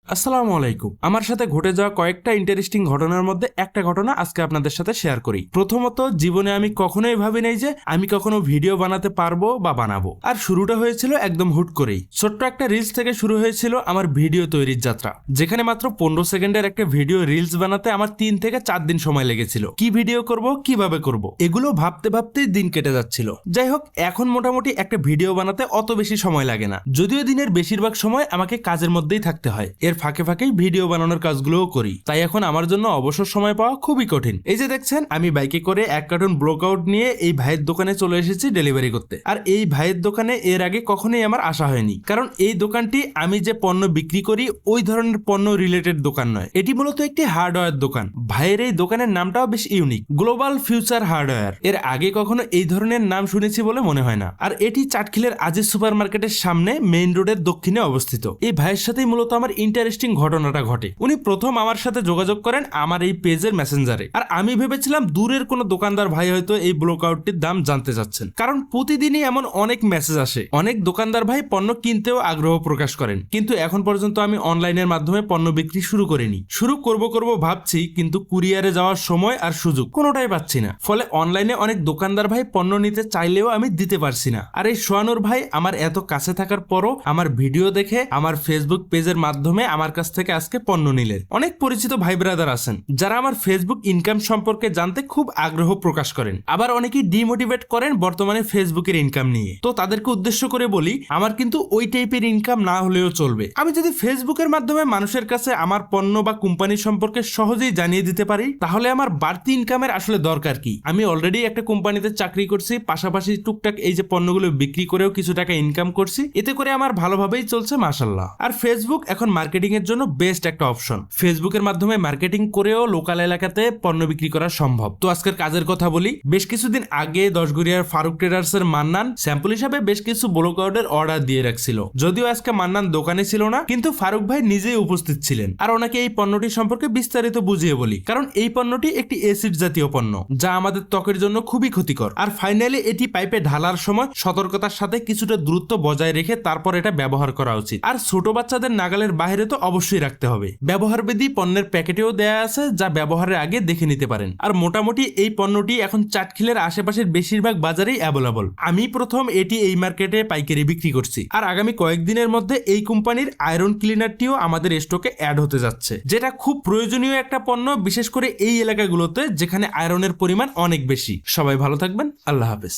আসসালামু আলাইকুম। আমার সাথে ঘটে যাওয়া কয়েকটা ইন্টারেস্টিং ঘটনার মধ্যে একটা ঘটনা আজকে আপনাদের সাথে শেয়ার করি। প্রথমত, জীবনে আমি কখনোই ভাবি নাই যে আমি কখনো ভিডিও বানাতে পারবো বা বানাবো। আর শুরুটা হয়েছিল একদম হুট করেই। ছোট্ট একটা রিলস থেকে শুরু হয়েছিল আমার ভিডিও তৈরির যাত্রা, যেখানে মাত্র 15 সেকেন্ডের একটা ভিডিও রিলস বানাতে আমার 3 থেকে 4 দিন সময় লেগেছিল। কি ভিডিও করব, কিভাবে করব, এগুলো ভাবতে ভাবতেই দিন কেটে যাচ্ছিল। যাই হোক, এখন মোটামুটি একটা ভিডিও বানাতে অত বেশি সময় লাগে না, যদিও দিনের বেশিরভাগ সময় আমাকে কাজের মধ্যেই থাকতে হয়। এর ফাঁকে ফাঁকেই ভিডিও বানানোর কাজগুলোও করি, তাই এখন আমার জন্য অবসর সময় পাওয়া খুবই কঠিন। এই যে দেখছেন, আমি বাইকে করে 1 কার্টন ব্লকআউট নিয়ে এই ভাইয়ের দোকানে চলে এসেছি ডেলিভারি করতে। আর এই ভাইয়ের দোকানে এর আগে কখনোই আমার আসা হয়নি, কারণ এই দোকানটি আমি যে পণ্য বিক্রি করি ওই ধরনের পণ্য রিলেটেড দোকান নয়। এটি মূলত একটি হার্ডওয়্যার দোকান। ভাইয়ের এই দোকানের নামটাও বেশ ইউনিক, গ্লোবাল ফিউচার হার্ডওয়্যার। এর আগে কখনো এই ধরনের নাম শুনেছি বলে মনে হয় না। আর এটি চাটখিলের আজিজ সুপার মার্কেটের সামনে মেইন রোডের দক্ষিণে অবস্থিত। এই ভাইয়ের সাথেই মূলত আমার ইন্টারেস্টিং ঘটনাটা ঘটে। উনি প্রথম আমার সাথে যোগাযোগ করেন আমার এই পেজের মেসেঞ্জারে। আর আমি ভেবেছিলাম দূরের কোনো দোকানদার ভাই হয়তো এই ব্লকআউটটির দাম জানতে চাচ্ছেন, কারণ প্রতিদিনই এমন অনেক মেসেজ আসে। অনেক দোকানদার ভাই পণ্য কিনতেও আগ্রহ প্রকাশ করেন, কিন্তু এখন পর্যন্ত আমি অনলাইনের মাধ্যমে পণ্য বিক্রি শুরু করিনি। শুরু করব ভাবছি, কিন্তু কুরিয়ারে যাওয়ার সময় আর সুযোগ কোনোটাই পাচ্ছি না। ফলে অনলাইনে অনেক দোকানদার ভাই পণ্য নিতে চাইলেও আমি দিতে পারছি না। আর এই সোয়ানুর ভাই আমার এত কাছে থাকার পরও আমার ভিডিও দেখে আমার ফেসবুক পেজের মাধ্যমে আমার কাছ থেকে আজকে পণ্য নিলেন। অনেক পরিচিত ভাই ব্রাদার আছেন যারা আমার ফেসবুক ইনকাম সম্পর্কে জানতে খুব আগ্রহ প্রকাশ করেন, আবার অনেকেই ডিমোটিভেট করেন বর্তমানে ফেসবুকের ইনকাম নিয়ে। তো তাদেরকে উদ্দেশ্য করে বলি, আমার কিন্তু ওই টাইপের ইনকাম না হলেও চলবে। আমি যদি ফেসবুকের মাধ্যমে মানুষের কাছে আমার পণ্য বা কোম্পানি সম্পর্কে সহজেই জানিয়ে দিতে পারি, তাহলে আমার বাড়তি ইনকামের আসলে দরকার কি? আমি অলরেডি একটা কোম্পানিতে চাকরি করছি, পাশাপাশি টুকটাক এই যে পণ্যগুলো বিক্রি করেও কিছু টাকা ইনকাম করছি। এতে করে আমার ভালোভাবেই চলছে মাশাআল্লাহ। আর ফেসবুক এখন মার্কেটিং এর জন্য বেস্ট একটা অপশন। ফেসবুকের মাধ্যমে মার্কেটিং করেও লোকাল এলাকাতে পণ্য বিক্রি করা সম্ভব। তো আজকের কাজের কথা বলি। বেশ কিছুদিন আগে 10 গড়িয়ার ফারুক ট্রেডার্স এর মান্নান স্যাম্পল হিসাবে বেশ কিছু ব্লকআউটের অর্ডার দিয়ে রাখছিল। যদিও আজকে মান্নান দোকানে ছিল না, কিন্তু ফারুক ভাই নিজেই উপস্থিত ছিলেন। আর ওনাকে এই পণ্যটি সম্পর্কে বিস্তারিত বুঝিয়ে বলি, কারণ এই পণ্যটি একটি এসিড জাতীয় পণ্য, যা আমাদের ত্বকের জন্য খুবই ক্ষতিকর। আর ফাইনালি এটি পাইপে ঢালার সময় সতর্কতার সাথে কিছুটা দূরত্ব বজায় রেখে তারপর এটা ব্যবহার করা উচিত। আর ছোট বাচ্চাদের নাগালের বাইরে তো অবশ্যই রাখতে হবে। ব্যবহার বিধি পণ্যের প্যাকেটেও দেয়া আছে, যা ব্যবহারের আগে দেখে নিতে পারেন। আর মোটামুটি এই পণ্যটি এখন চাটখিলের আশেপাশের বেশিরভাগ বাজারেই অ্যাভেলেবল। আমি প্রথম এটি এই মার্কেটে পাইকারি বিক্রি করছি। আর আগামী কয়েকদিনের মধ্যে এই কোম্পানির আয়রন ক্লিনারটিও আমাদের স্টকে অ্যাড হতে যাচ্ছে, যেটা খুব প্রয়োজনীয় একটা পণ্য, বিশেষ করে এই এলাকাগুলোতে যেখানে আয়রনের পরিমাণ অনেক বেশি। সবাই ভালো থাকবেন। আল্লাহ হাফেজ।